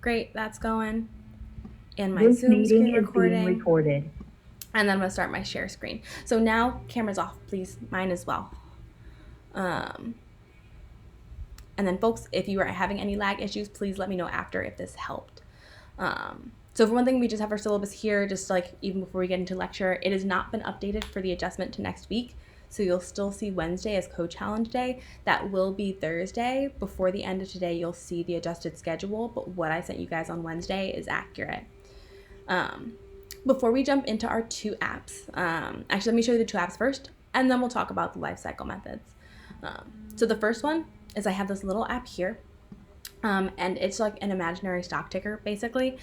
Great, that's going. And my This Zoom meeting screen is being recording. recorded. And then I'm gonna start my share screen. So now camera's off, please. Mine as well. And then folks, if you are having any lag issues, please let me know after if this helped. So for one thing, we just have our syllabus here, just like even before we get into lecture. It has not been updated for the adjustment to next week. So you'll still see Wednesday as co-challenge day. That will be Thursday. Before the end of today, you'll see the adjusted schedule, but what I sent you guys on Wednesday is accurate. Before we jump into our two apps, actually let me show you the two apps first, and then we'll talk about the life cycle methods. So the first one is I have this little app here, and it's like an imaginary stock ticker, basically.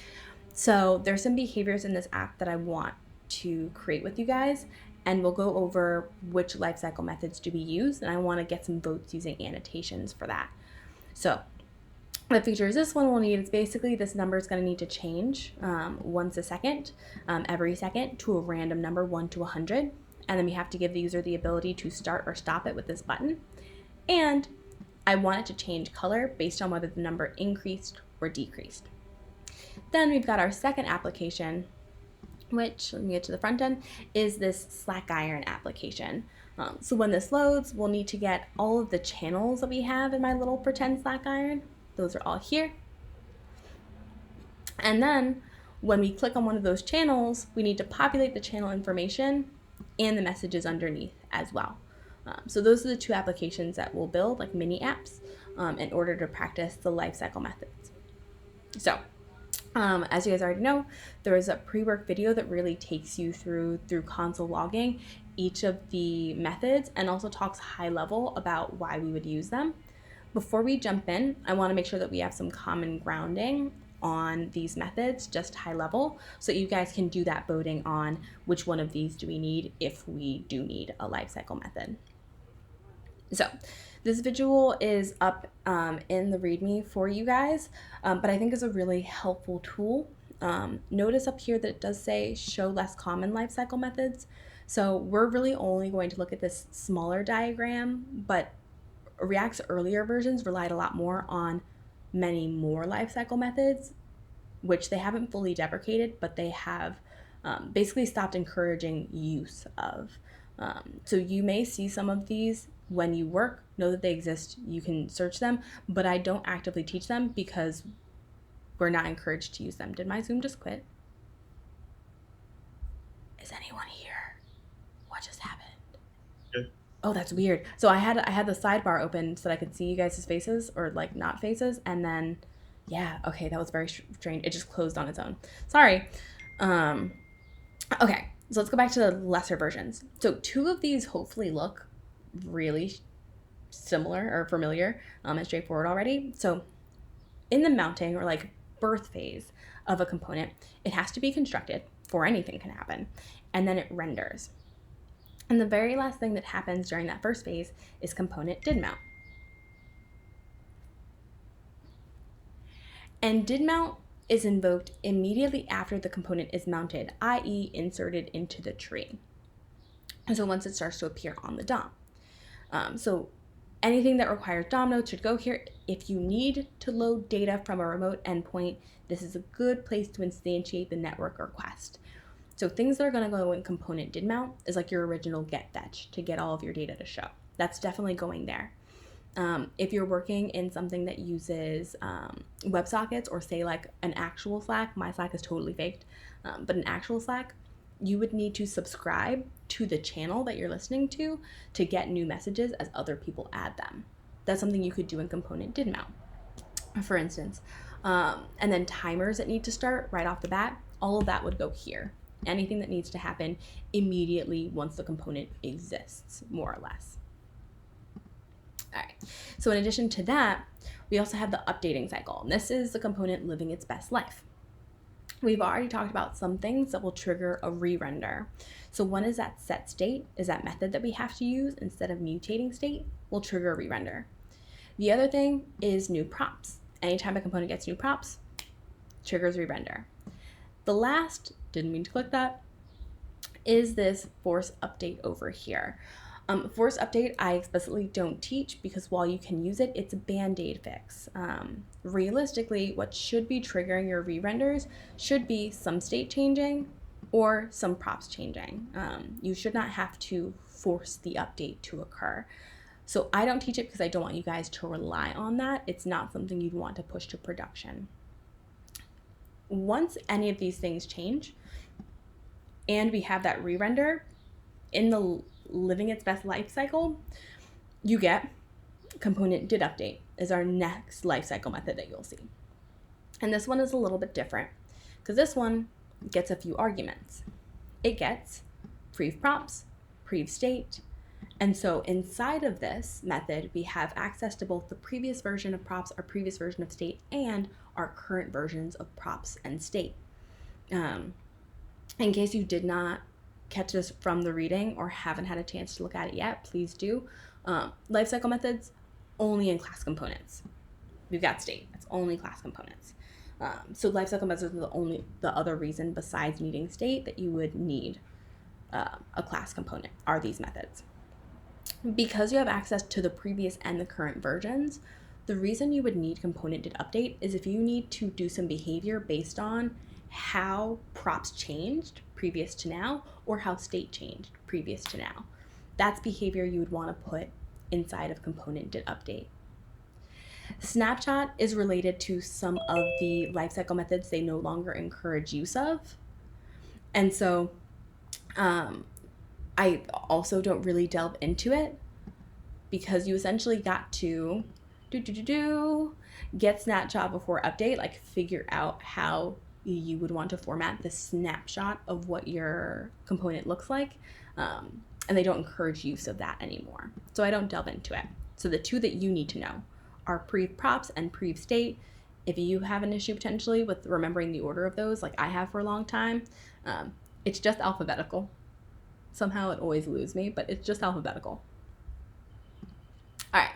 So there's some behaviors in this app that I want to create with you guys, and we'll go over which life cycle methods do we use, and I want to get some votes using annotations for that. So the feature is this one we'll need. It's basically this number is going to need to change once a second, every second, to a random number 1 to 100. And then we have to give the user the ability to start or stop it with this button. And I want it to change color based on whether the number increased or decreased. Then we've got our second application, which, let me get to the front end, is this Slack Iron application. So when this loads, we'll need to get all of the channels that we have in my little pretend Slack Iron. Those are all here. And then when we click on one of those channels, we need to populate the channel information and the messages underneath as well. So those are the two applications that we'll build, like mini apps, in order to practice the lifecycle methods. So as you guys already know, there is a pre-work video that really takes you through console logging each of the methods and also talks high level about why we would use them. Before we jump in, I want to make sure that we have some common grounding on these methods, just high level, so you guys can do that voting on which one of these do we need if we do need a lifecycle method. So this visual is up in the README for you guys, but I think is a really helpful tool. Notice up here that it does say show less common lifecycle methods. So we're really only going to look at this smaller diagram, but React's earlier versions relied a lot more on many more lifecycle methods, which they haven't fully deprecated, but they have basically stopped encouraging use of. So you may see some of these when you work, know that they exist, you can search them, but I don't actively teach them because we're not encouraged to use them. Did my Zoom just quit? Is anyone here? What just happened? Good. Oh, that's weird. So I had the sidebar open so that I could see you guys' faces, or like not faces, and then yeah, okay, that was very strange. It just closed on its own. Sorry. Okay, so let's go back to the lesser versions. So two of these hopefully look really similar or familiar and straightforward already. So in the mounting or like birth phase of a component, it has to be constructed before anything can happen, and then it renders. And the very last thing that happens during that first phase is component did mount. And did mount is invoked immediately after the component is mounted, i.e. inserted into the tree. And so once it starts to appear on the DOM. So anything that requires DOM nodes should go here. If you need to load data from a remote endpoint, this is a good place to instantiate the network request. So things that are going to go in component did mount is like your original get fetch to get all of your data to show. That's definitely going there. If you're working in something that uses WebSockets, or say like an actual Slack, my Slack is totally faked, but an actual Slack, you would need to subscribe to the channel that you're listening to get new messages as other people add them. That's something you could do in component did mount, for instance. And then timers that need to start right off the bat, all of that would go here. Anything that needs to happen immediately once the component exists, more or less. All right, so in addition to that, we also have the updating cycle. And this is the component living its best life. We've already talked about some things that will trigger a re-render. So one is that set state, is that method that we have to use instead of mutating state, will trigger a re-render. The other thing is new props. Anytime a component gets new props, triggers re-render. The last, didn't mean to click that, is this force update over here. Force update, I explicitly don't teach because while you can use it, it's a band-aid fix. Realistically, what should be triggering your re-renders should be some state changing or some props changing. You should not have to force the update to occur. So I don't teach it because I don't want you guys to rely on that. It's not something you'd want to push to production. Once any of these things change and we have that re-render in the living its best life cycle, you get component did update is our next life cycle method that you'll see. And this one is a little bit different because this one gets a few arguments. It gets prev props, prev state, and so inside of this method, we have access to both the previous version of props, our previous version of state, and our current versions of props and state. In case you did not catch this from the reading or haven't had a chance to look at it yet, please do. Lifecycle methods only in class components. We've got state, it's only class components. So lifecycle methods are the other reason besides needing state that you would need a class component are these methods. Because you have access to the previous and the current versions, the reason you would need component did update is if you need to do some behavior based on how props changed previous to now or how state changed previous to now. That's behavior you would want to put inside of component did update. Snapshot is related to some of the lifecycle methods they no longer encourage use of. And so I also don't really delve into it because you essentially got to get snapshot before update, like figure out how you would want to format the snapshot of what your component looks like. And they don't encourage use of that anymore. So I don't delve into it. So the two that you need to know are prev props and prev state. If you have an issue potentially with remembering the order of those, like I have for a long time, it's just alphabetical. Somehow it always eludes me, but it's just alphabetical. All right,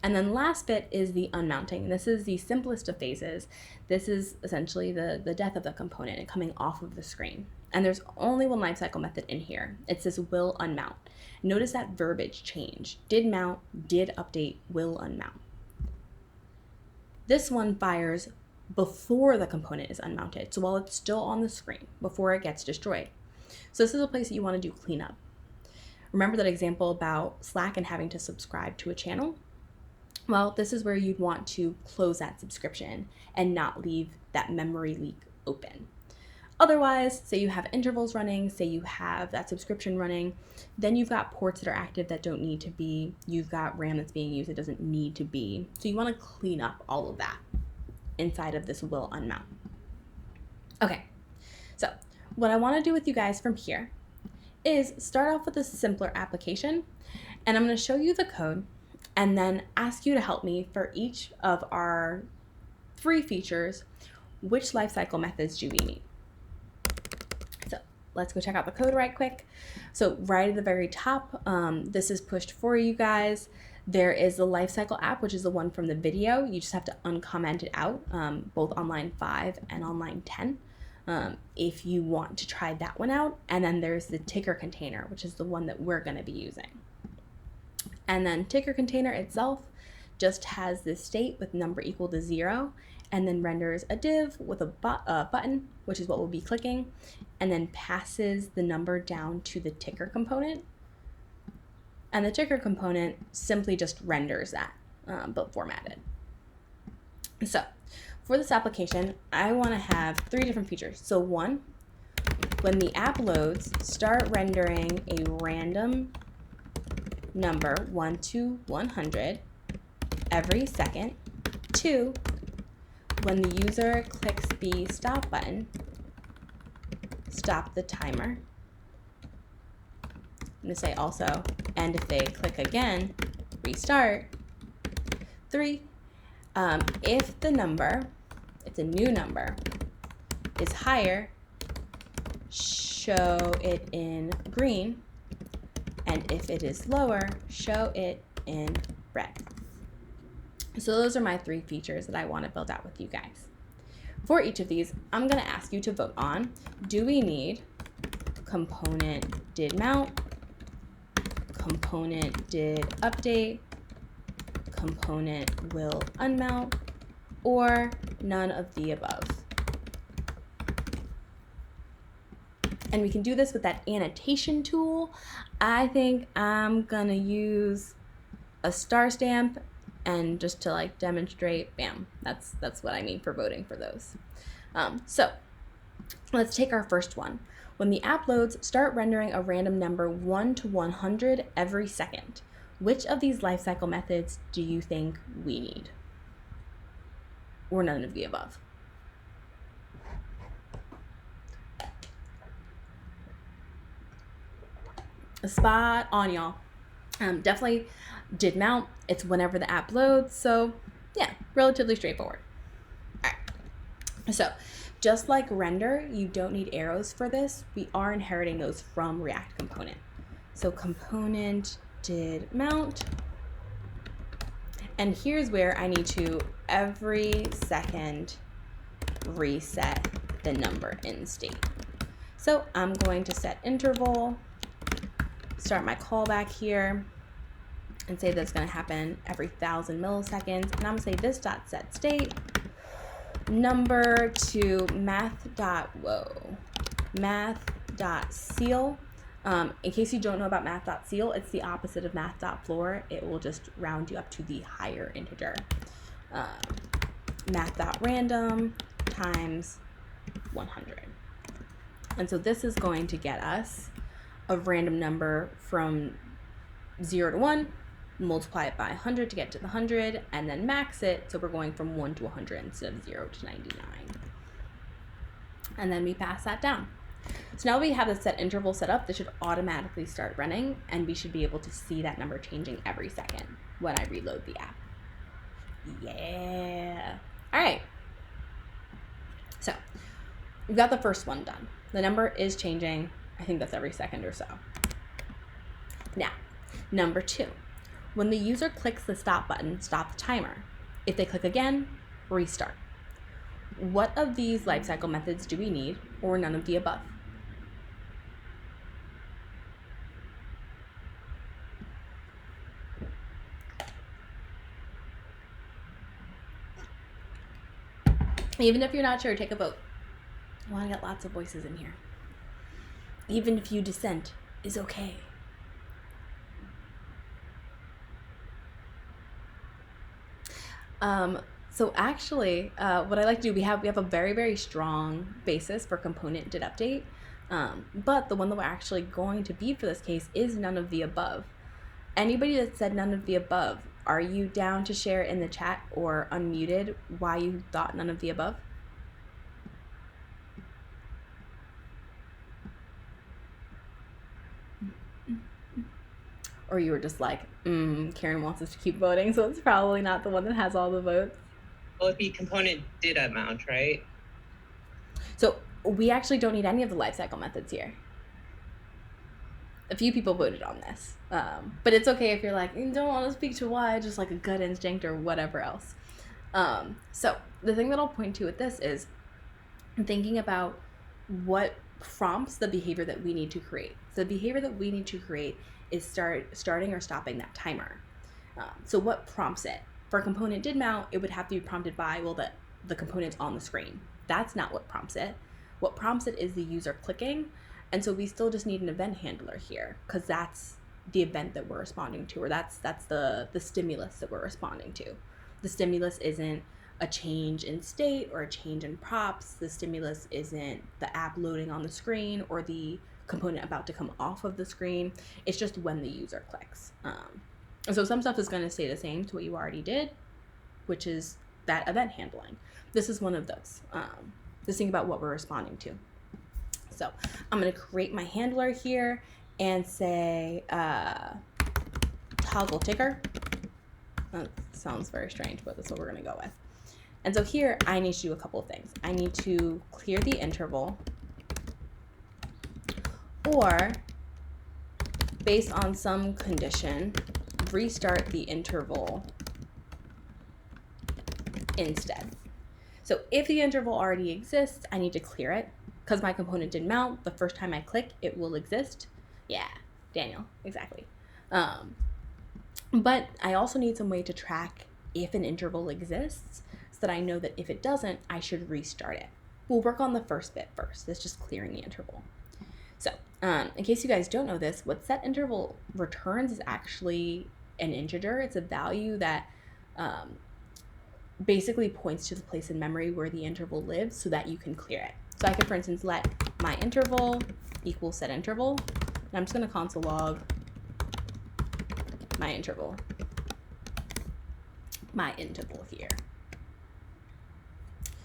and then last bit is the unmounting. This is the simplest of phases. This is essentially the death of the component and coming off of the screen. And there's only one lifecycle method in here. It says will unmount. Notice that verbiage change. Did mount, did update, will unmount. This one fires before the component is unmounted, so while it's still on the screen, before it gets destroyed. So this is a place that you want to do cleanup. Remember that example about Slack and having to subscribe to a channel? Well, this is where you'd want to close that subscription and not leave that memory leak open. Otherwise, say you have intervals running, say you have that subscription running, then you've got ports that are active that don't need to be, you've got RAM that's being used that doesn't need to be. So you want to clean up all of that inside of this will unmount. Okay, so what I want to do with you guys from here is start off with a simpler application, and I'm going to show you the code and then ask you to help me for each of our 3 features, which lifecycle methods do we need? So let's go check out the code right quick. So right at the very top, this is pushed for you guys. There is the lifecycle app, which is the one from the video. You just have to uncomment it out, both on line 5 and on line 10. If you want to try that one out. And then there's the ticker container, which is the one that we're going to be using. And then ticker container itself just has this state with number equal to 0, and then renders a div with a button, which is what we'll be clicking, and then passes the number down to the ticker component. And the ticker component simply just renders that, but formatted. So for this application, I want to have 3 different features. So 1, when the app loads, start rendering a random number 1 to 100 every second. 2, when the user clicks the stop button, stop the timer. I'm going to say also, and if they click again, restart. 3, if the number, it's a new number, is higher, show it in green, and if it is lower, show it in red. So those are my 3 features that I want to build out with you guys. For each of these, I'm going to ask you to vote on, do we need component did mount, component did update, component will unmount, or none of the above. And we can do this with that annotation tool. I think I'm gonna use a star stamp, and just to like demonstrate, bam, that's what I mean for voting for those. So let's take our first one. When the app loads, start rendering a random number 1 to 100 every second. Which of these lifecycle methods do you think we need? Or none of the above? Spot on, y'all. Definitely did mount. It's whenever the app loads. So yeah, relatively straightforward. All right. So just like render, you don't need arrows for this. We are inheriting those from React component. So component did mount. And here's where I need to every second reset the number in state. So I'm going to set interval, start my callback here, and say that's going to happen every 1,000 milliseconds. And I'm going to say this dot set state number to math.seal. In case you don't know about math.seal, it's the opposite of math.floor. It will just round you up to the higher integer. Math.random times 100. And so this is going to get us a random number from 0 to 1, multiply it by 100 to get to the 100, and then max it, so we're going from 1 to 100 instead of 0 to 99. And then we pass that down. So now we have the set interval set up. This should automatically start running, and we should be able to see that number changing every second when I reload the app. Yeah. All right. So we've got the first one done. The number is changing. I think that's every second or so. Now, number 2. When the user clicks the stop button, stop the timer. If they click again, restart. What of these lifecycle methods do we need, or none of the above? Even if you're not sure, take a vote. I want to get lots of voices in here. Even if you dissent is okay. So actually, what I like to do, we have a very, very strong basis for component did update, but the one that we're actually going to be for this case is none of the above. Anybody that said none of the above, are you down to share in the chat or unmuted why you thought none of the above? Or you were just like, Karen wants us to keep voting, so it's probably not the one that has all the votes. Well, it'd be component did amount, right? So we actually don't need any of the lifecycle methods here. A few people voted on this, but it's okay if you're like, you don't want to speak to why, just like a gut instinct or whatever else. So the thing that I'll point to with this is thinking about what prompts the behavior that we need to create. So the behavior that we need to create is starting or stopping that timer. So what prompts it? For component did mount, it would have to be prompted by, well, the component's on the screen. That's not what prompts it. What prompts it is the user clicking. And so we still just need an event handler here, because that's the event that we're responding to, or that's the stimulus that we're responding to. The stimulus isn't a change in state or a change in props. The stimulus isn't the app loading on the screen or the component about to come off of the screen. It's just when the user clicks. And so some stuff is going to stay the same to what you already did, which is that event handling. This is one of those. Just think about what we're responding to. So I'm going to create my handler here and say toggle ticker. That sounds very strange, but that's what we're going to go with. And so here I need to do a couple of things. I need to clear the interval, or based on some condition, restart the interval instead. So if the interval already exists, I need to clear it, because my component did mount. The first time I click, it will exist. Yeah, Daniel, exactly. But I also need some way to track if an interval exists so that I know that if it doesn't, I should restart it. We'll work on the first bit first. That's just clearing the interval. So, in case you guys don't know this, what set interval returns is actually an integer. It's a value that basically points to the place in memory where the interval lives so that you can clear it. So I could, for instance, let my interval equal set interval. And I'm just going to console log my interval here.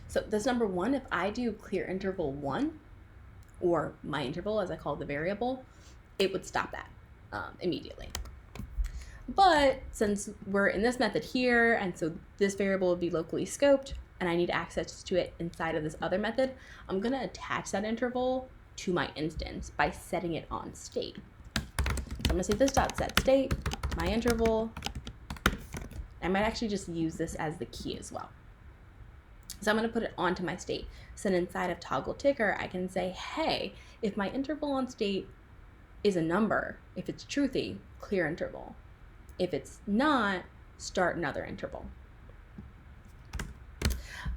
So this number 1, if I do clear interval 1, or my interval as I call the variable, it would stop that immediately. But since we're in this method here, and so this variable would be locally scoped, and I need access to it inside of this other method, I'm going to attach that interval to my instance by setting it on state. So I'm going to say this dot set state, my interval. I might actually just use this as the key as well. So I'm going to put it onto my state. So then inside of toggle ticker, I can say, hey, if my interval on state is a number, if it's truthy, clear interval. If it's not, start another interval.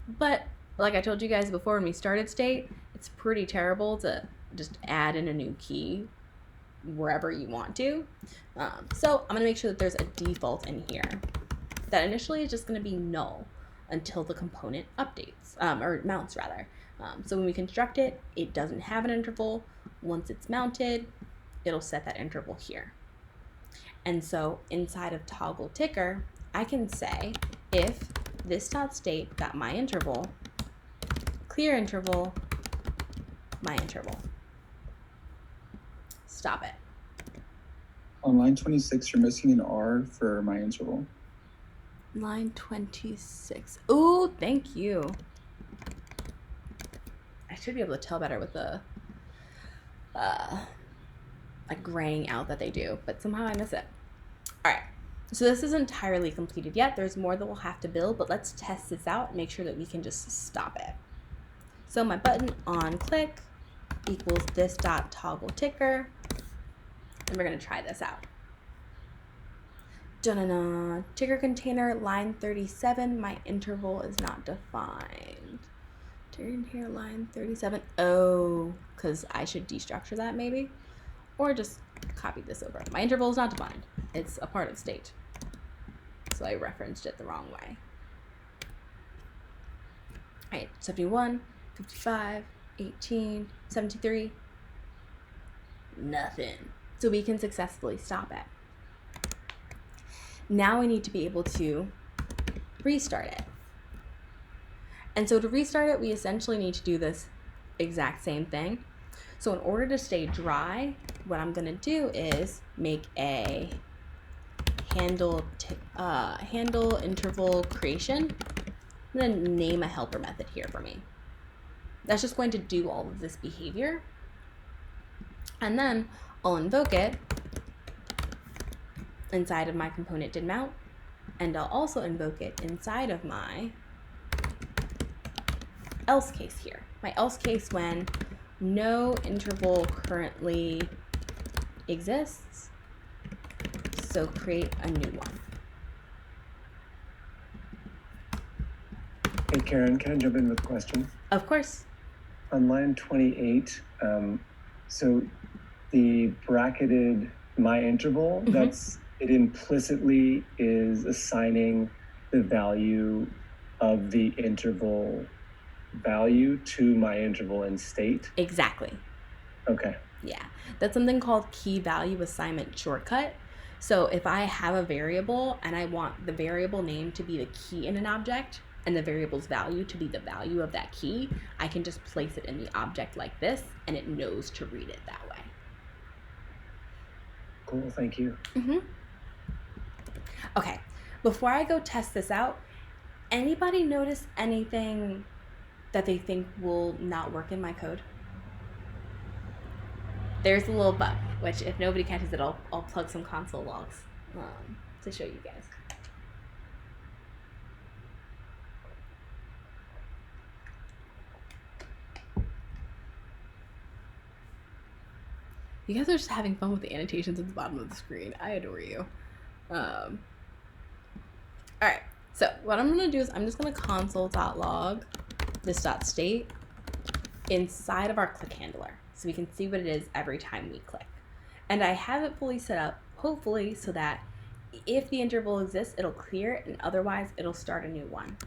But like I told you guys before when we started state, it's pretty terrible to just add in a new key wherever you want to. So I'm going to make sure that there's a default in here that initially is just going to be null until the component updates, or mounts rather. So when we construct it, it doesn't have an interval. Once it's mounted, it'll set that interval here. And so inside of toggle ticker, I can say if this dot state got my interval, clear interval, my interval. Stop it. On line 26, you're missing an R for my interval. Line 26. Ooh, thank you. I should be able to tell better with the like graying out that they do, but somehow I miss it. All right, so this isn't entirely completed yet. There's more that we'll have to build, but let's test this out and make sure that we can just stop it. So my button on click equals this dot toggle ticker, and we're gonna try this out. Dun-dun-dun. Ticker container line 37, my interval is not defined. Turn here line 37. Oh, because I should destructure that maybe, or just copy this over. My interval is not defined. It's a part of state. So I referenced it the wrong way. All right, 71, 55, 18, 73. Nothing. So we can successfully stop it. Now we need to be able to restart it. And so to restart it, we essentially need to do this exact same thing. So in order to stay dry, what I'm going to do is make a handle interval creation. I'm going to name a helper method here for me. That's just going to do all of this behavior. And then I'll invoke it inside of my component did mount, and I'll also invoke it inside of my else case here. My else case when no interval currently exists, so create a new one. Hey Karen, can I jump in with a question? Of course. On line 28, so the bracketed my interval, it implicitly is assigning the value of the interval value to my interval in state. Exactly. Okay. Yeah, that's something called key value assignment shortcut. So if I have a variable and I want the variable name to be the key in an object and the variable's value to be the value of that key, I can just place it in the object like this and it knows to read it that way. Cool, thank you. Okay, before I go test this out, anybody notice anything that they think will not work in my code? There's a little bug, which if nobody catches it, I'll plug some console logs to show you guys. You guys are just having fun with the annotations at the bottom of the screen. I adore you. All right, so what I'm gonna do is I'm just gonna console.log this.state inside of our click handler so we can see what it is every time we click. And I have it fully set up, hopefully, so that if the interval exists, it'll clear it, and otherwise it'll start a new one.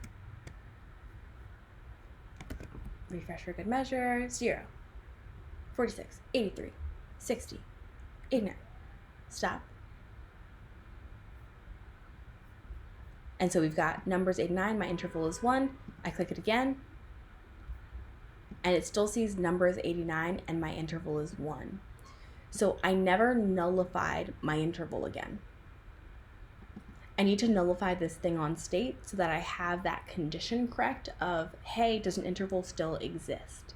Refresh for good measure, 0, 46, 83, 60, 89, stop. And so we've got numbers 89, my interval is 1, I click it again, and it still sees numbers 89 and my interval is 1. So I never nullified my interval again. I need to nullify this thing on state so that I have that condition correct of, hey, does an interval still exist?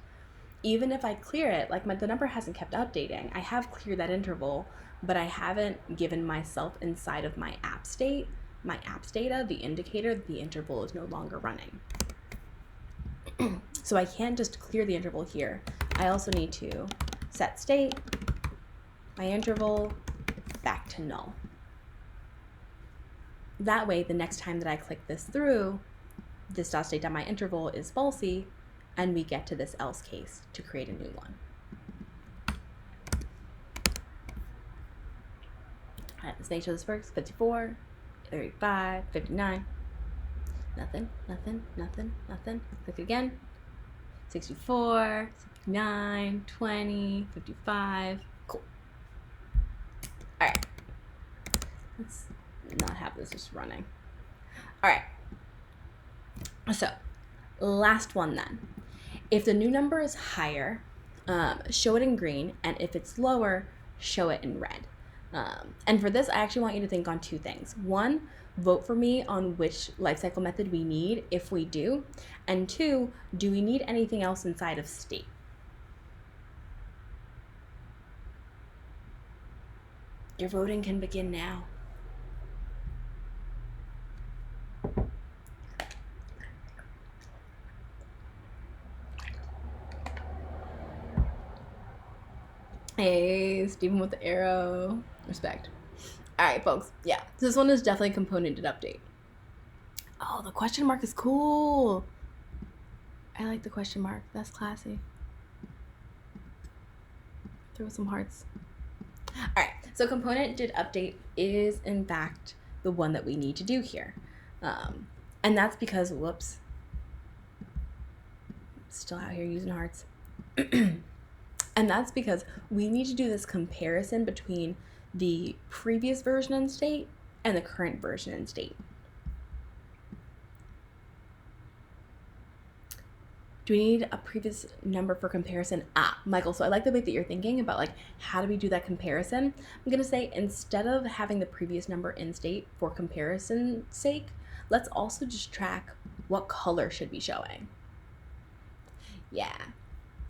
Even if I clear it, like the number hasn't kept updating, I have cleared that interval, but I haven't given myself inside of my app state, my apps data, the indicator that the interval is no longer running. So I can't just clear the interval here. I also need to set state, my interval, back to null. That way, the next time that I click this through, this.state.myInterval is falsy, and we get to this else case to create a new one. All right, let's make sure this works. 54, 35, 59. Nothing, nothing, nothing, nothing. Click again. 64, 69, 20, 55. Cool. All right. Let's not have this just running. All right. So, last one then. If the new number is higher, show it in green, and if it's lower, show it in red. And for this, I actually want you to think on two things. One, vote for me on which lifecycle method we need if we do. And two, do we need anything else inside of state? Your voting can begin now. Hey, Stephen with the arrow. Respect. All right, folks. Yeah, this one is definitely component did update. Oh, the question mark is cool. I like the question mark. That's classy. Throw some hearts. All right, so component did update is in fact the one that we need to do here. And that's because, whoops, still out here using hearts. And that's because we need to do this comparison between the previous version in state and the current version in state. Do we need a previous number for comparison? Michael, so I like the way that you're thinking about like, how do we do that comparison? I'm gonna say instead of having the previous number in state for comparison's sake, let's also just track what color should be showing. Yeah,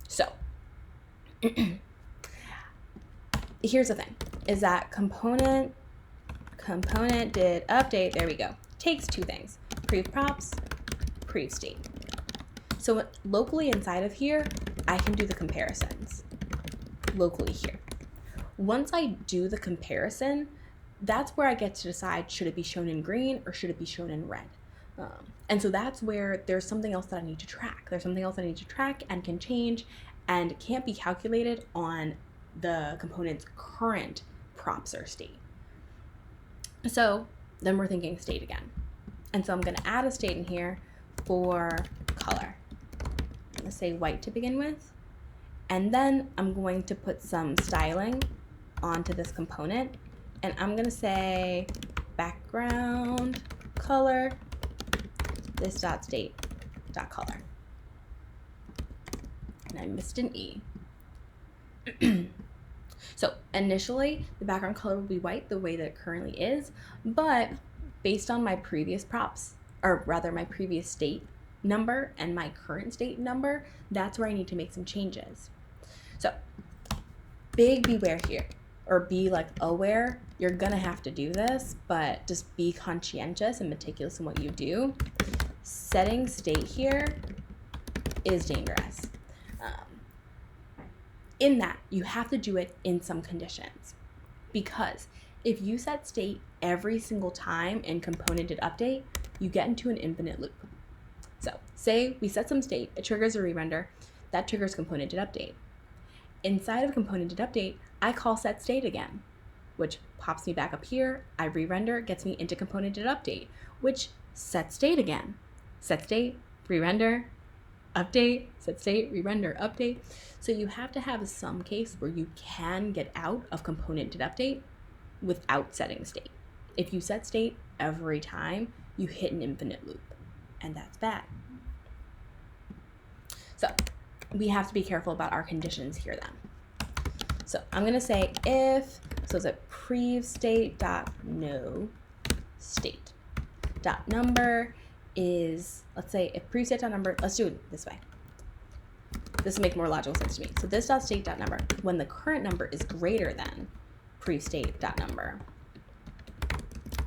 so here's the thing, is that component did update, there we go, takes two things, prev props, prev state. So locally inside of here, I can do the comparisons locally here. Once I do the comparison, that's where I get to decide, should it be shown in green or should it be shown in red? And so that's where there's something else that I need to track. There's something else I need to track and can change and can't be calculated on the component's current props or state. So then we're thinking state again. And so I'm gonna add a state in here for color. I'm gonna say white to begin with. And then I'm going to put some styling onto this component. And I'm gonna say background color, this dot state dot color. And I missed an E. So initially the background color will be white the way that it currently is, but based on my previous props, or rather my previous state number and my current state number, that's where I need to make some changes. So big beware here, or be like aware, you're gonna have to do this, but just be conscientious and meticulous in what you do. Setting state here is dangerous. in that, you have to do it in some conditions, because if you set state every single time in component did update, you get into an infinite loop. So say we set some state, it triggers a re-render, that triggers component did update. Inside of component did update, I call set state again, which pops me back up here. I re-render, gets me into component did update, which sets state again. Set state, re-render, update, set state, re-render, update. So you have to have some case where you can get out of component did update without setting state. If you set state every time, you hit an infinite loop, and that's bad. So we have to be careful about our conditions here then. So I'm gonna say if, so it's a prev state dot no state dot number is, let's say if prev state dot number, let's do it this way. This will make more logical sense to me. So this dot state dot number, when the current number is greater than prev state dot number,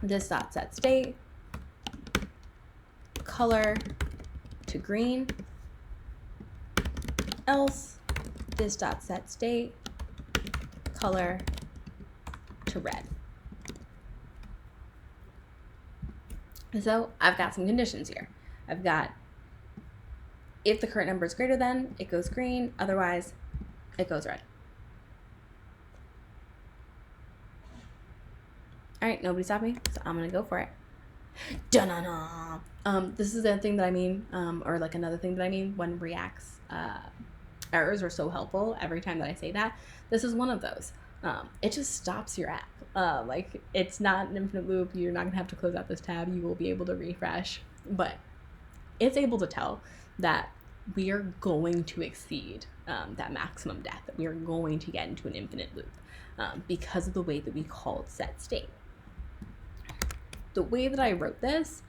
this dot set state, color to green, else this dot set state, color to red. So I've got some conditions here. I've got if the current number is greater than, it goes green, otherwise it goes red. All right, nobody stop me, so I'm gonna go for it. Da-na-na. This is the thing that I mean, or like another thing that I mean when React's errors are so helpful every time that I say that. This is one of those. It just stops your app. Like it's not an infinite loop. You're not gonna have to close out this tab. You will be able to refresh, but it's able to tell that we are going to exceed that maximum depth, that we are going to get into an infinite loop because of the way that we called set state. The way that I wrote this,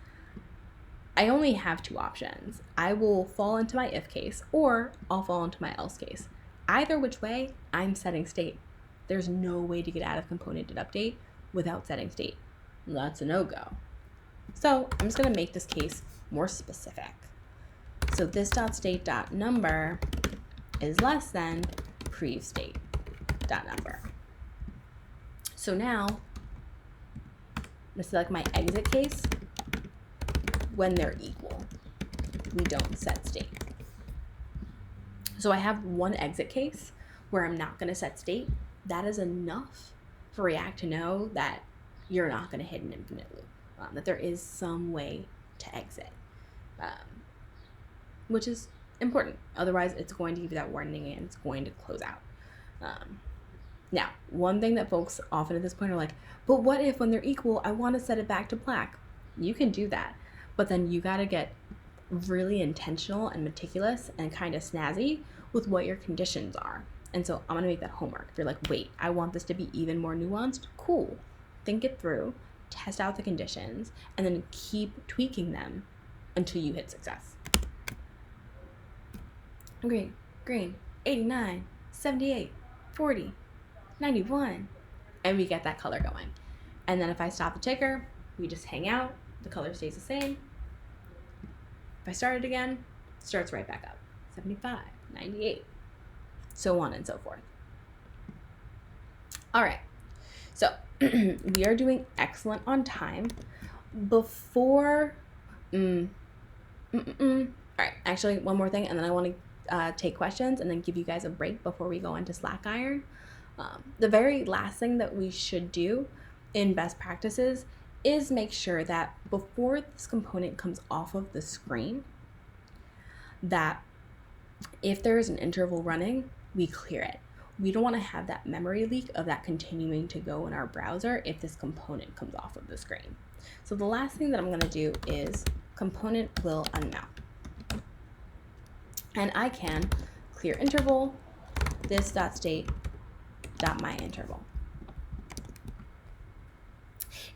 I only have two options. I will fall into my if case or I'll fall into my else case. Either which way, I'm setting state. There's no way to get out of component did update without setting state. That's a no-go. So I'm just gonna make this case more specific. So this dot state dot number is less than prev state dot number. So now, this is like my exit case. When they're equal, we don't set state. So I have one exit case where I'm not gonna set state. That is enough for React to know that you're not gonna hit an infinite loop, that there is some way to exit, which is important. Otherwise, it's going to give you that warning and it's going to close out. Now, one thing that folks often at this point are like, but what if when they're equal, I want to set it back to black? You can do that, but then you got to get really intentional and meticulous and kind of snazzy with what your conditions are. And so I'm going to make that homework. If you're like, wait, I want this to be even more nuanced, cool. Think it through, test out the conditions, and then keep tweaking them until you hit success. Green, 89, 78, 40, 91, and we get that color going. And then if I stop the ticker, we just hang out, the color stays the same. If I start it again, it starts right back up. 75, 98, so on and so forth. All right, so we are doing excellent on time. Before, all right, actually one more thing, and then I want to take questions and then give you guys a break before we go into Slack Iron. The very last thing that we should do in best practices is make sure that before this component comes off of the screen, that if there is an interval running, we clear it. We don't want to have that memory leak of that continuing to go in our browser if this component comes off of the screen. So the last thing that I'm going to do is component will unmount. And I can clear interval, this dot state dot my interval.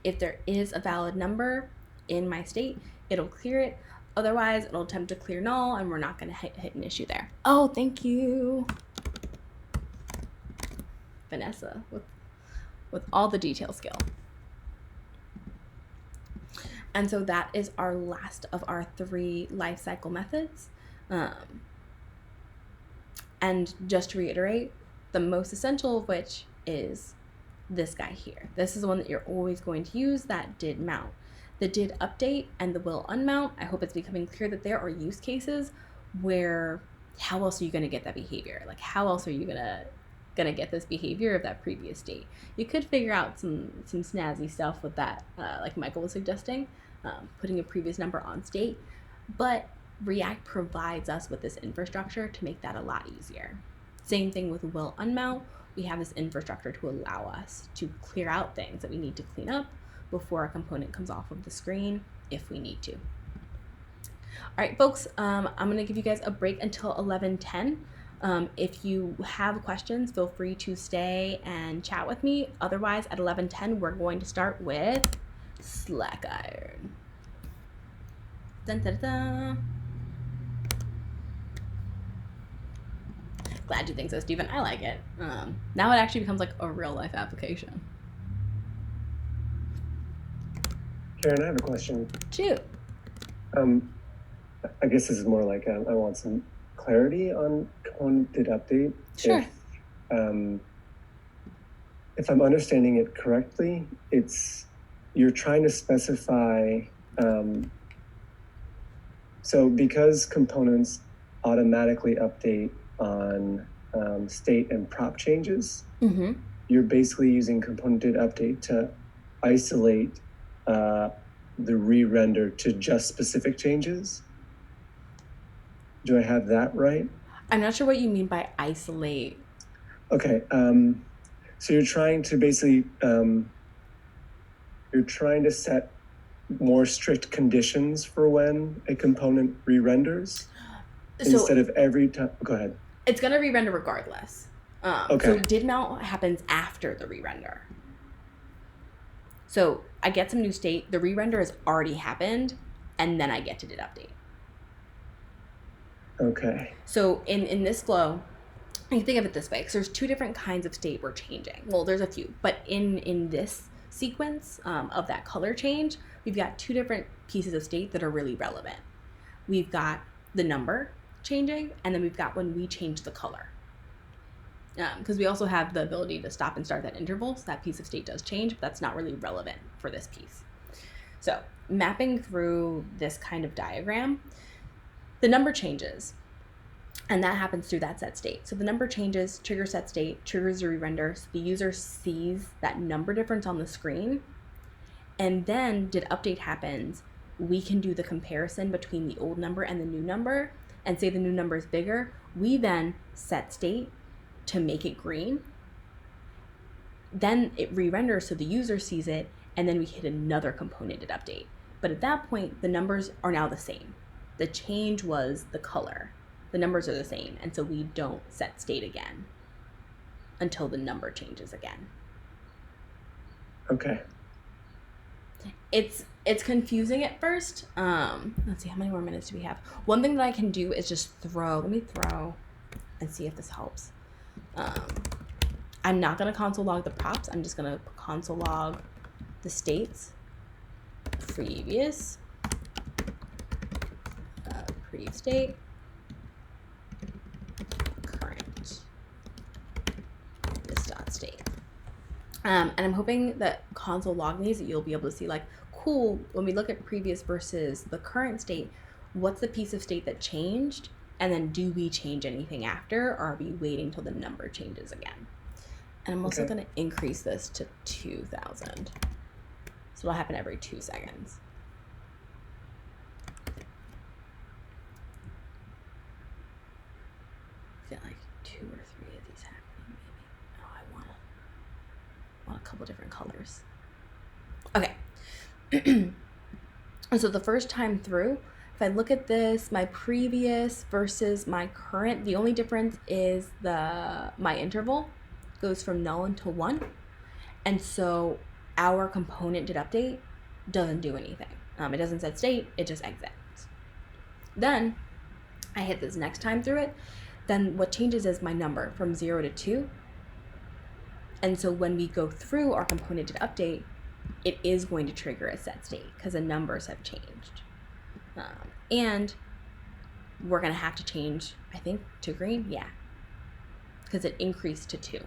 If there is a valid number in my state, it'll clear it. Otherwise, it'll attempt to clear null, and we're not going to hit an issue there. Oh, thank you, Vanessa, with all the detail skill. And so that is our last of our 3 lifecycle methods. And just to reiterate, The most essential of which is this guy here. This is the one that you're always going to use, that did mount. The did update and the will unmount, I hope it's becoming clear that there are use cases where how else are you going to get that behavior? Like, how else are you gonna get this behavior of that previous state? You could figure out some snazzy stuff with that, like Michael was suggesting, putting a previous number on state, but React provides us with this infrastructure to make that a lot easier. Same thing with will unmount. We have this infrastructure to allow us to clear out things that we need to clean up before a component comes off of the screen if we need to. All right, folks, I'm gonna give you guys a break until 11:10. If you have questions, feel free to stay and chat with me. Otherwise, at 11:10, we're going to start with Slack Iron. Dun, dun, dun. Glad you think so, Stephen. I like it. Now it actually becomes like a real life application. Karen, I have a question. Shoot. I guess this is more like I want some clarity on component did update. Sure. If I'm understanding it correctly, you're trying to specify. So because components automatically update on state and prop changes, Mm-hmm. you're basically using component did update to isolate the re-render to just specific changes. Do I have that right? I'm not sure what you mean by isolate. Okay. So you're trying to basically set more strict conditions for when a component re-renders instead of every time. Go ahead. It's gonna re-render regardless. Okay. So did mount happens after the re-render. So I get some new state, the re-render has already happened, and then I get to did update. Okay. So in this flow, you can think of it this way, because there's two different kinds of state we're changing. Well, there's a few, but in this sequence of that color change, we've got two different pieces of state that are really relevant. We've got the number changing, and then we've got when we change the color. Because we also have the ability to stop and start that interval, so that piece of state does change, but that's not really relevant for this piece. So mapping through this kind of diagram, the number changes, and that happens through that set state. So the number changes, trigger set state, triggers a re-render, so the user sees that number difference on the screen, and then did update happens, we can do the comparison between the old number and the new number, and say the new number is bigger. We then set state to make it green. Then it re-renders so the user sees it, and then we hit another component did update. But at that point, the numbers are now the same. The change was the color. The numbers are the same, and so we don't set state again until the number changes again. Okay. It's confusing at first. Let's see, how many more minutes do we have? One thing that I can do is just let me throw and see if this helps. I'm not gonna console log the props. I'm just gonna console log the states. Previous, pre-state, current, this dot state. And I'm hoping that console log these, that you'll be able to see like, cool, when we look at previous versus the current state, what's the piece of state that changed? And then do we change anything after, or are we waiting till the number changes again? And I'm also gonna increase this to 2000. So it'll happen every 2 seconds. I feel like 2 or 3 of these happening maybe. Oh, I want a couple different colors. Okay. So the first time through, if I look at this, my previous versus my current, the only difference is my interval goes from null until 1. And so our component did update doesn't do anything. It doesn't set state, it just exits. Then I hit this next time through it, then what changes is my number from 0 to 2. And so when we go through our component did update, it is going to trigger a set state because the numbers have changed. And we're gonna have to change, I think, to green, yeah. because it increased to 2.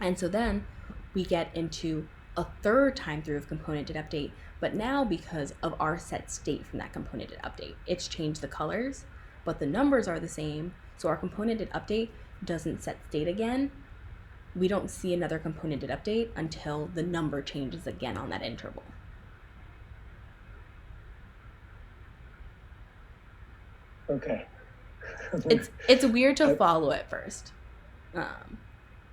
And so then we get into a third time through of component did update, but now because of our set state from that component did update, it's changed the colors, but the numbers are the same. So our component did update doesn't set state again. We don't see another component did update until the number changes again on that interval. Okay. It's weird to follow at first. I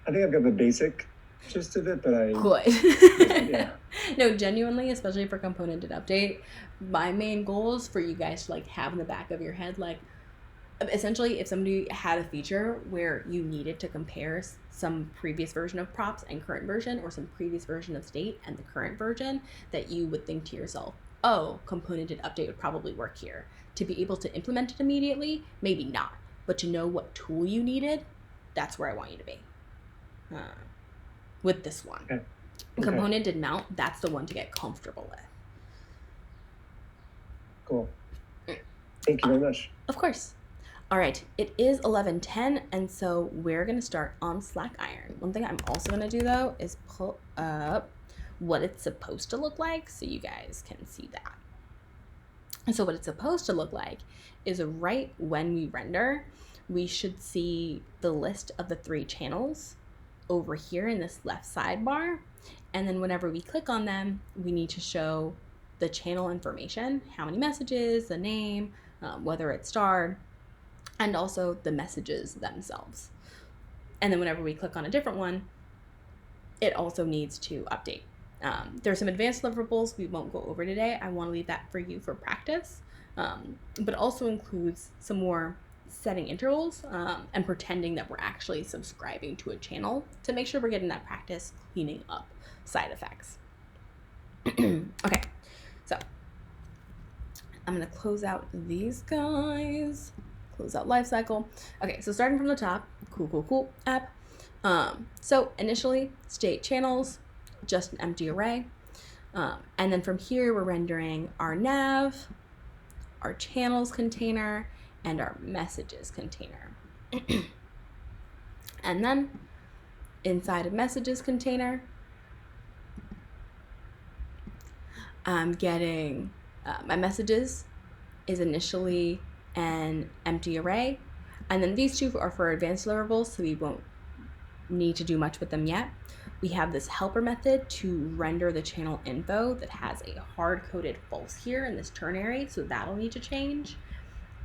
think I've got the basic gist of it, but Good. Yeah. No, genuinely, especially for component did update, my main goal is for you guys to like have in the back of your head, like, essentially if somebody had a feature where you needed to compare some previous version of props and current version, or some previous version of state and the current version, that you would think to yourself, oh, component did update would probably work here. To be able to implement it immediately, maybe not, but to know what tool you needed, that's where I want you to be with this one. Okay. Component did mount, that's the one to get comfortable with. Cool. Thank you very much. Of course. All right, it is 11:10, and so we're gonna start on Slack Iron. One thing I'm also gonna do though is pull up what it's supposed to look like so you guys can see that. And so what it's supposed to look like is right when we render, we should see the list of the 3 channels over here in this left sidebar. And then whenever we click on them, we need to show the channel information, how many messages, the name, whether it's starred, and also the messages themselves. And then whenever we click on a different one, it also needs to update. There's some advanced deliverables we won't go over today. I want to leave that for you for practice, but also includes some more setting intervals and pretending that we're actually subscribing to a channel to make sure we're getting that practice cleaning up side effects. Okay, so I'm gonna close out these guys, close out lifecycle. Okay, so starting from the top, cool app. So initially, state channels, just an empty array. And then from here, we're rendering our nav, our channels container, and our messages container. And then inside of messages container, I'm getting my messages is initially an empty array. And then these two are for advanced deliverables, so we won't need to do much with them yet. We have this helper method to render the channel info that has a hard-coded false here in this ternary, so that'll need to change.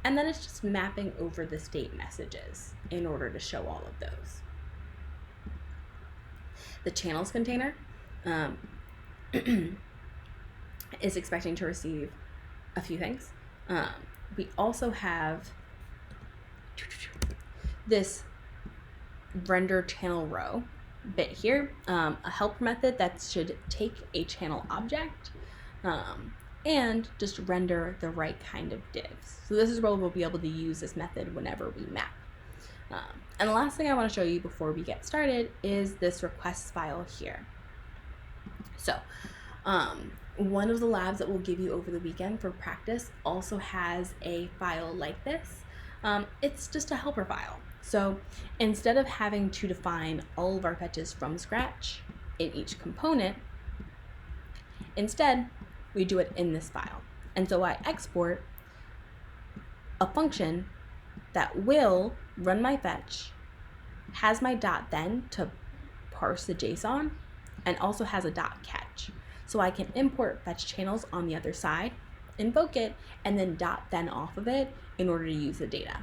And then it's just mapping over the state messages in order to show all of those. The channels container is expecting to receive a few things. We also have this render channel row bit here, a helper method that should take a channel object and just render the right kind of divs. So this is where we'll be able to use this method whenever we map. And the last thing I want to show you before we get started is this requests file here. So one of the labs that we'll give you over the weekend for practice also has a file like this. It's just a helper file. So instead of having to define all of our fetches from scratch in each component, instead we do it in this file. And so I export a function that will run my fetch, has my dot then to parse the JSON, and also has a dot catch. So I can import fetch channels on the other side, invoke it, and then dot then off of it in order to use the data.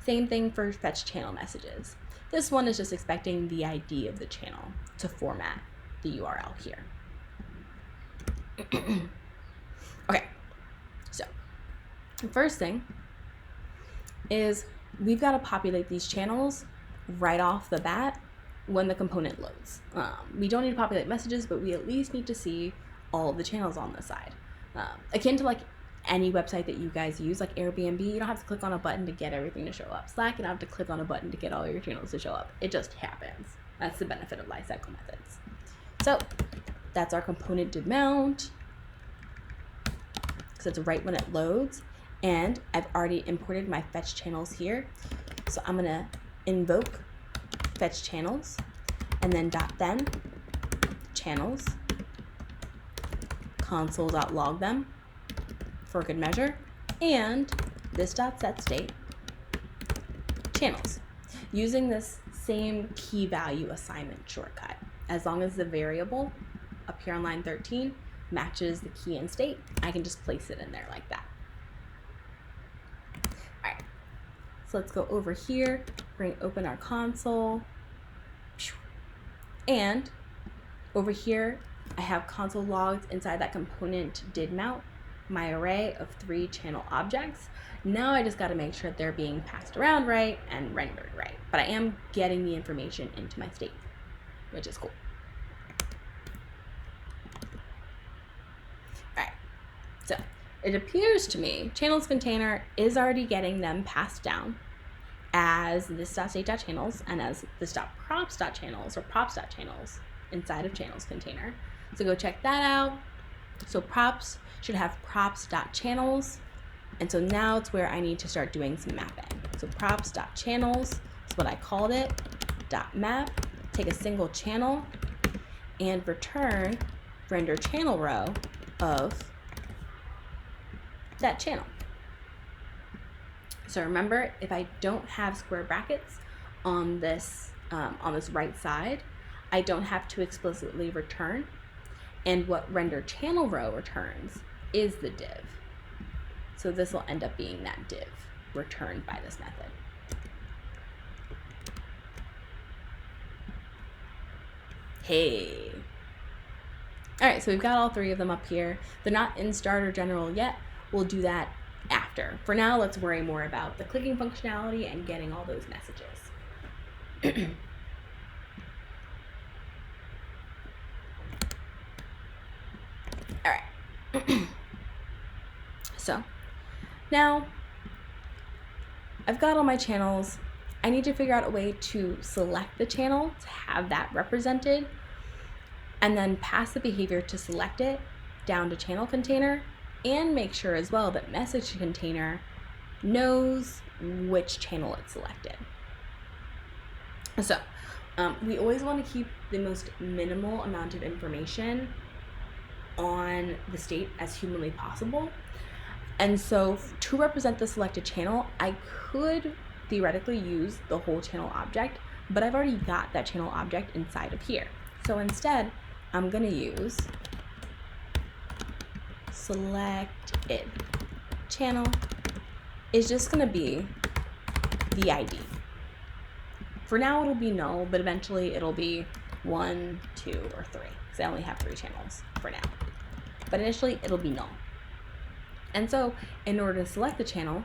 Same thing for fetch channel messages. This one is just expecting the ID of the channel to format the URL here. Okay, so the first thing is we've got to populate these channels right off the bat when the component loads. We don't need to populate messages, but we at least need to see all of the channels on the side. Akin to like any website that you guys use, like Airbnb, you don't have to click on a button to get everything to show up. Slack, you don't have to click on a button to get all your channels to show up. It just happens. That's the benefit of lifecycle methods. So that's our component did mount, because it's right when it loads. And I've already imported my fetch channels here. So I'm gonna invoke fetch channels, and then .then channels, console.log them for good measure, and this .set state channels, using this same key value assignment shortcut. As long as the variable up here on line 13 matches the key and state, I can just place it in there like that. All right, so let's go over here, open our console, and over here I have console logs inside that component did mount my array of 3 channel objects. Now I just got to make sure that they're being passed around right and rendered right, but I am getting the information into my state, which is cool. All right, so it appears to me channels container is already getting them passed down as this.state.channels and as this.props.channels or props.channels inside of channels container. So go check that out. So props should have props.channels. And so now it's where I need to start doing some mapping. So props.channels is what I called it. .map, take a single channel and return render channel row of that channel. So remember, if I don't have square brackets on this right side, I don't have to explicitly return. And what render channel row returns is the div. So this will end up being that div returned by this method. Hey. All right, so we've got all 3 of them up here. They're not in start or general yet. We'll do that after. For now, let's worry more about the clicking functionality and getting all those messages. All right. So now I've got all my channels. I need to figure out a way to select the channel to have that represented and then pass the behavior to select it down to channel container, and make sure as well that message container knows which channel it's selected. So we always want to keep the most minimal amount of information on the state as humanly possible. And so to represent the selected channel, I could theoretically use the whole channel object, but I've already got that channel object inside of here. So instead, I'm going to use selected channel is just going to be the ID. For now, it'll be null, but eventually it'll be 1, 2, or 3, because I only have 3 channels for now. But initially, it'll be null. And so, in order to select the channel,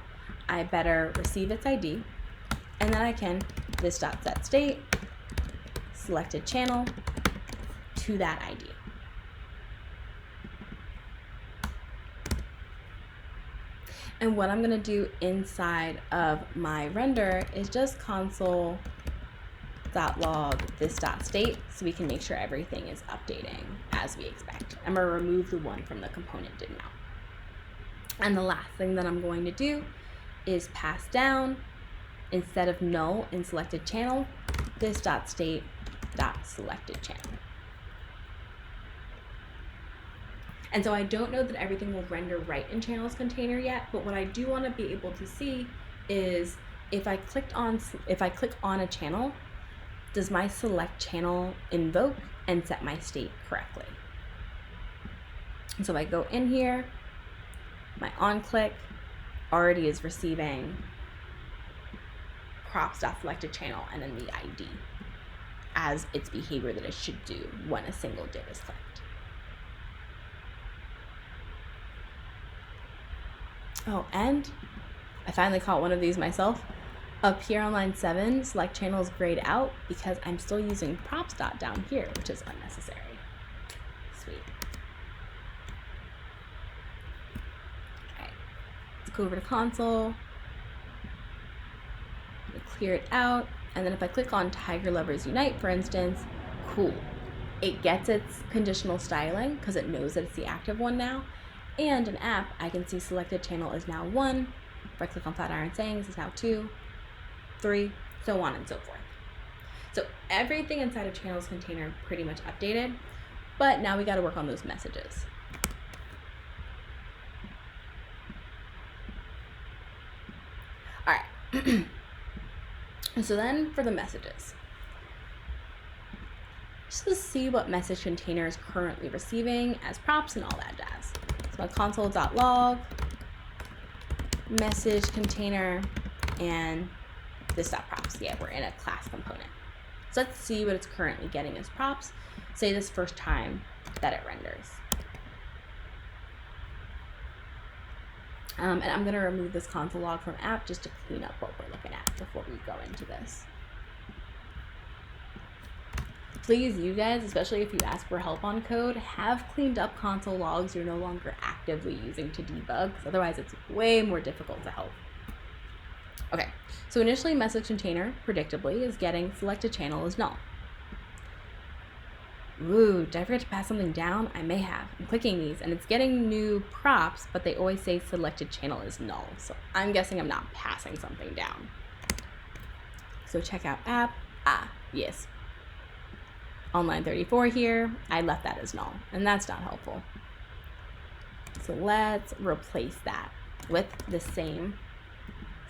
I better receive its ID, and then I can this.set state selected channel to that ID. And what I'm going to do inside of my render is just console.log this.state so we can make sure everything is updating as we expect. I'm going to remove the one from the component did mount. And the last thing that I'm going to do is pass down, instead of null in selected channel, this.state.selected channel. And so I don't know that everything will render right in channels container yet, but what I do want to be able to see is if I click on a channel, does my select channel invoke and set my state correctly? And so if I go in here, my on click already is receiving props.selected channel and then the ID as its behavior that it should do when a single div is clicked. Oh, and I finally caught one of these myself. Up here on line 7, select channels grayed out because I'm still using props dot down here, which is unnecessary. Sweet. Okay, let's go over to console. Clear it out, and then if I click on Tiger Lovers Unite, for instance, cool. It gets its conditional styling because it knows that it's the active one now. And in app, I can see selected channel is now 1. If I click on Flatiron Sayings, it's now 2, 3. so on and so forth. So everything inside of channels container pretty much updated, but now we got to work on those messages. All right. So then for the messages, just to see what message container is currently receiving as props and all that jazz. So my console.log, message container, and this.props. Yeah, we're in a class component. So let's see what it's currently getting as props. Say this first time that it renders. And I'm going to remove this console log from app just to clean up what we're looking at before we go into this. Please, you guys, especially if you ask for help on code, have cleaned up console logs you're no longer actively using to debug, because otherwise it's way more difficult to help. Okay, so initially message container, predictably, is getting selected channel is null. Ooh, did I forget to pass something down? I may have. I'm clicking these and it's getting new props, but they always say selected channel is null. So I'm guessing I'm not passing something down. So check out app. Ah, yes. On line 34 here, I left that as null, and that's not helpful. So let's replace that with the same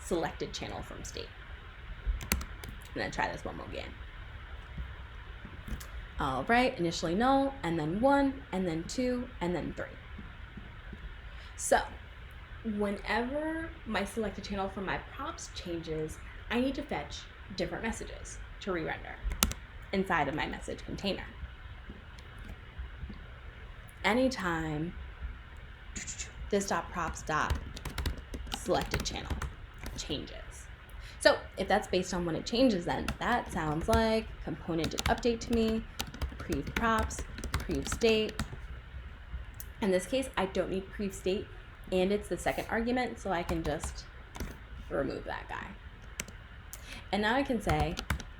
selected channel from state. And then try this one more again. All right, initially null, and then 1, and then 2, and then 3. So whenever my selected channel from my props changes, I need to fetch different messages to re-render inside of my message container. Anytime this.props.selected channel changes. So if that's based on when it changes, then that sounds like component did update to me, prev props, prev state. In this case, I don't need prev state, and it's the second argument, so I can just remove that guy. And now I can say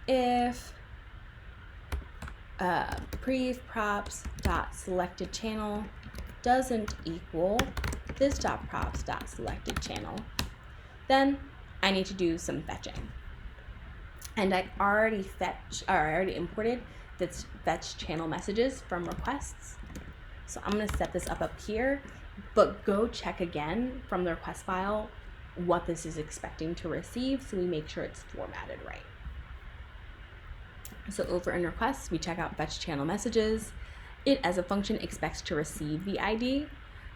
if prev props dot selected channel doesn't equal this dot props dot selected channel, then I need to do some fetching. And I already imported this fetch channel messages from requests. So I'm going to set this up here, but go check again from the request file what this is expecting to receive so we make sure it's formatted right. So over in requests, we check out fetch channel messages. It as a function expects to receive the ID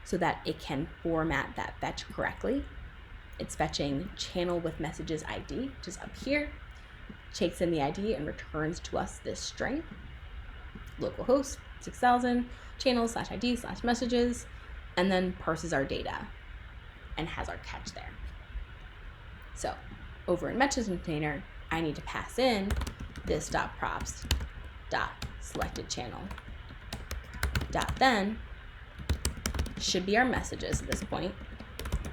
so that it can format that fetch correctly. It's fetching channel with messages ID, which is up here, takes in the ID and returns to us this string, localhost 6000, channel/ID/messages, and then parses our data and has our catch there. So over in message container, I need to pass in this .props .selected channel .then should be our messages at this point.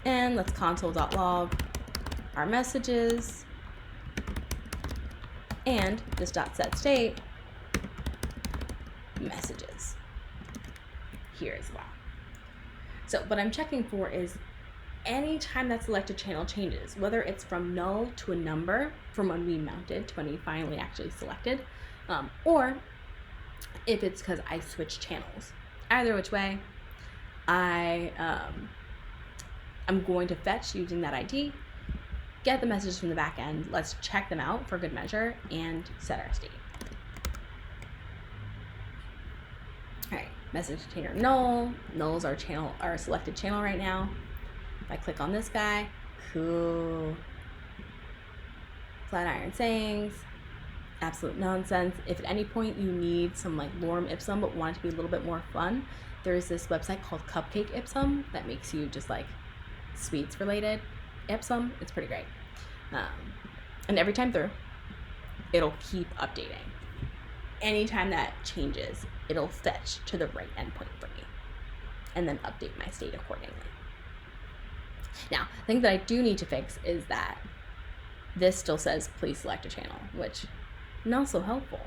And let's console.log our messages and this .set state messages here as well. So what I'm checking for is anytime that selected channel changes, whether it's from null to a number from when we mounted to when we finally actually selected, or if it's because I switched channels. Either which way, I'm going to fetch using that ID, get the messages from the back end, let's check them out for good measure, and set our state. All right, message container null. Null is our channel, our selected channel right now. If I click on this guy, cool. Flatiron sayings, absolute nonsense. If at any point you need some like lorem ipsum but want it to be a little bit more fun, there's this website called Cupcake Ipsum that makes you just like sweets related ipsum. It's pretty great. And every time through, it'll keep updating. Anytime that changes, it'll fetch to the right endpoint for me and then update my state accordingly. Now, the thing that I do need to fix is that this still says please select a channel, which not so helpful.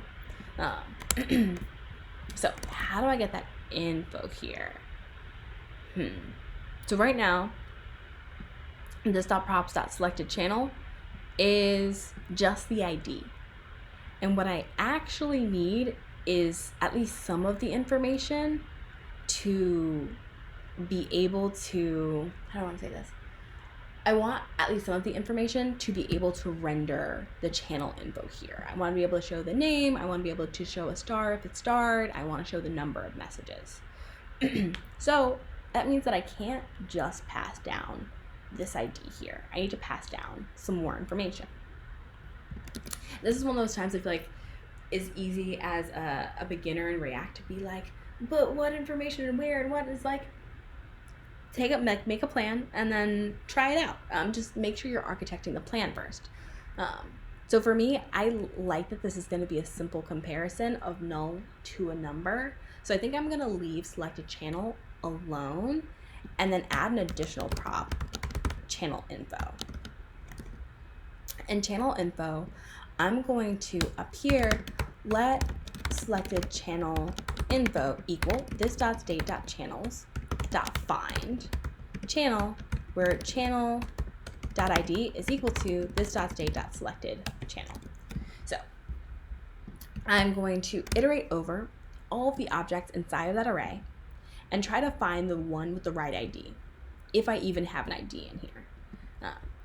So how do I get that info here? So right now, this .props.selected channel is just the ID. And what I actually need is at least some of the information to be able to, how do I want to say this? I want at least some of the information to be able to render the channel info here. I want to be able to show the name. I want to be able to show a star if it's starred. I want to show the number of messages. So that means that I can't just pass down this ID here. I need to pass down some more information. This is one of those times I feel like is easy as a beginner in React to be like, but what information and where and what is like, make a plan and then try it out. Just make sure you're architecting the plan first. So for me, I like that this is going to be a simple comparison of null to a number. So I think I'm going to leave selected channel alone and then add an additional prop, channel info. In channel info, I'm going to up here, let selected channel info equal this.state.channels .find channel, where channel.id is equal to this.state.selected channel. So I'm going to iterate over all of the objects inside of that array and try to find the one with the right ID, if I even have an ID in here,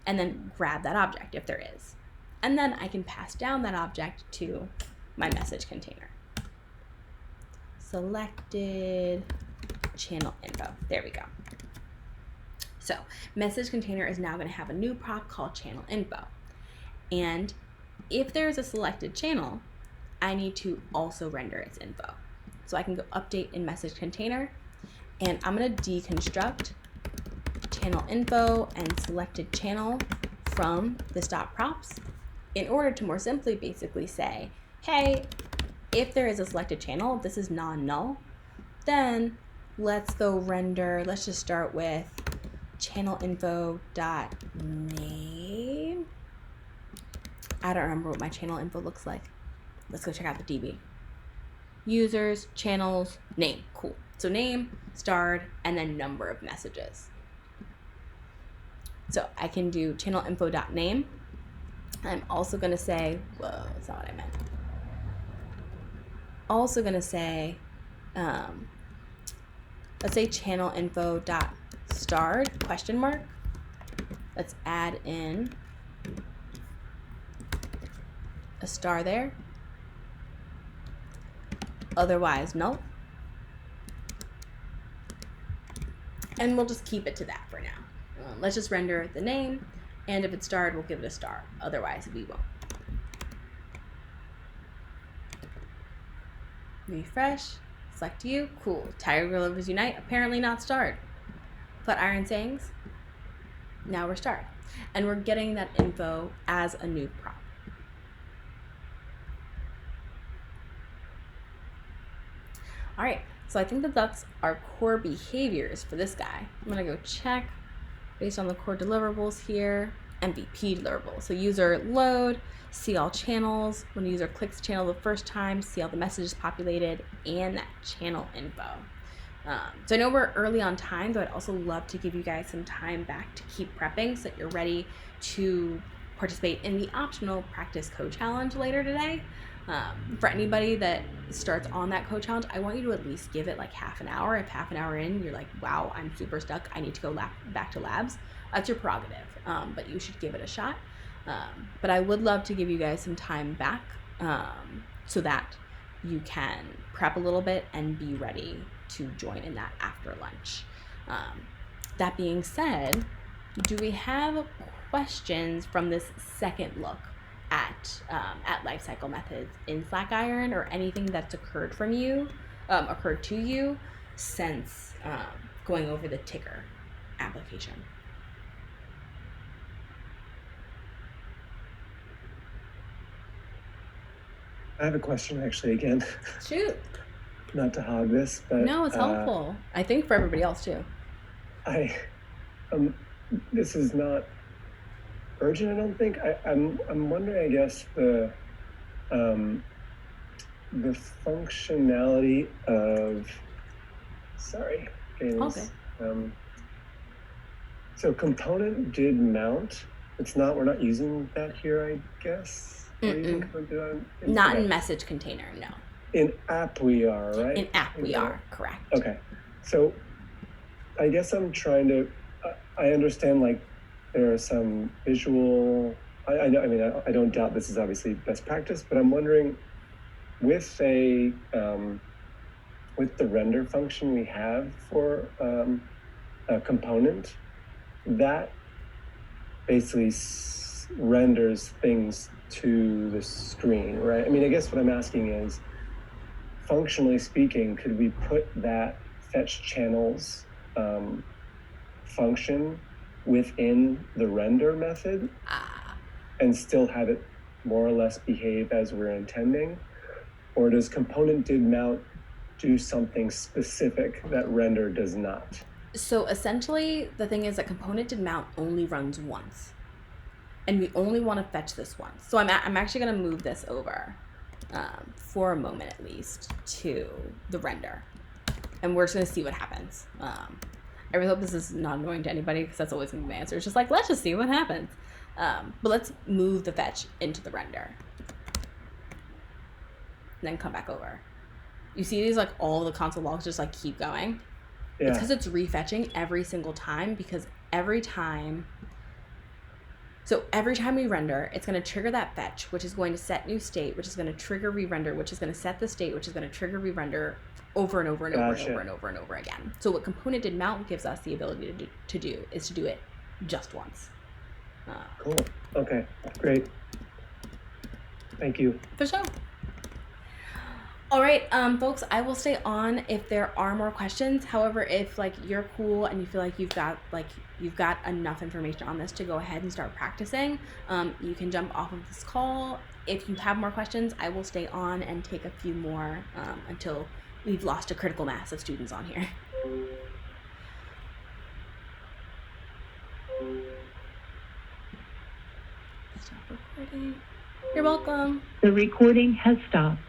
and then grab that object if there is. And then I can pass down that object to my message container. Selected channel info. There we go. So message container is now going to have a new prop called channel info. And if there's a selected channel, I need to also render its info. So I can go update in message container, and I'm going to deconstruct channel info and selected channel from this dot props in order to more simply basically say, hey, if there is a selected channel, this is non-null, then let's go render, let's just start with channel info dot name. I don't remember what my channel info looks like. Let's go check out the DB. Users, channels, name, cool. So name, starred, and then number of messages. So I can do channel info dot name. I'm also gonna say, whoa, that's not what I meant. Also gonna say, let's say channel info dot starred question mark. Let's add in a star there. Otherwise, no. And we'll just keep it to that for now. Let's just render the name, and if it's starred, we'll give it a star. Otherwise, we won't. Refresh, select you, cool. Tiger Lovers Unite, apparently not starred. Put iron sayings, now we're starred. And we're getting that info as a new prop. All right, so I think that that's our core behaviors for this guy. I'm gonna go check based on the core deliverables here, MVP deliverables. So user load, see all channels. When the user clicks the channel the first time, see all the messages populated and that channel info. So I know we're early on time, but I'd also love to give you guys some time back to keep prepping so that you're ready to participate in the optional practice code challenge later today. For anybody that starts on that code challenge, I want you to at least give it like half an hour. If half an hour in, you're like, wow, I'm super stuck, I need to go back to labs, that's your prerogative, but you should give it a shot. But I would love to give you guys some time back so that you can prep a little bit and be ready to join in that after lunch. That being said, do we have questions from this second look at lifecycle methods in Slackiron, or anything that's occurred to you since going over the ticker application? I have a question actually again. Shoot. Not to hog this, but No, it's helpful. I think for everybody else too. This is not urgent, I don't think. I'm wondering, I guess, the functionality of, Okay. So component did mount It's not, we're not using that here, I guess. We're using component Not in message container, no. In app we are, right? In app we are, correct. Okay. So I guess I'm trying to, I understand like there are some visual, I don't doubt this is obviously best practice, but I'm wondering with with the render function we have for a component, that basically renders things to the screen, right? I mean, I guess what I'm asking is, functionally speaking, could we put that fetch channels function within the render method and still have it more or less behave as we're intending? Or does component did mount do something specific that render does not? So essentially, the thing is that component did mount only runs once. And we only want to fetch this once. So I'm actually going to move this over for a moment at least to the render. And we're just going to see what happens. I really hope this is not annoying to anybody because that's always going to be my answer. It's just like, let's just see what happens. But let's move the fetch into the render. And then come back over. You see these, like, all the console logs just, like, keep going? Yeah. It's because it's refetching every single time, because every time we render, it's going to trigger that fetch, which is going to set new state, which is going to trigger re-render, which is going to set the state, which is going to trigger re-render over and over and over and over and over and over again. So what component did mount gives us the ability to do is to do it just once. Cool. Okay, great. Thank you. For sure. All right, folks, I will stay on if there are more questions. However, if like you're cool and you feel like you've got enough information on this to go ahead and start practicing, you can jump off of this call. If you have more questions, I will stay on and take a few more until we've lost a critical mass of students on here. Stop recording. You're welcome. The recording has stopped.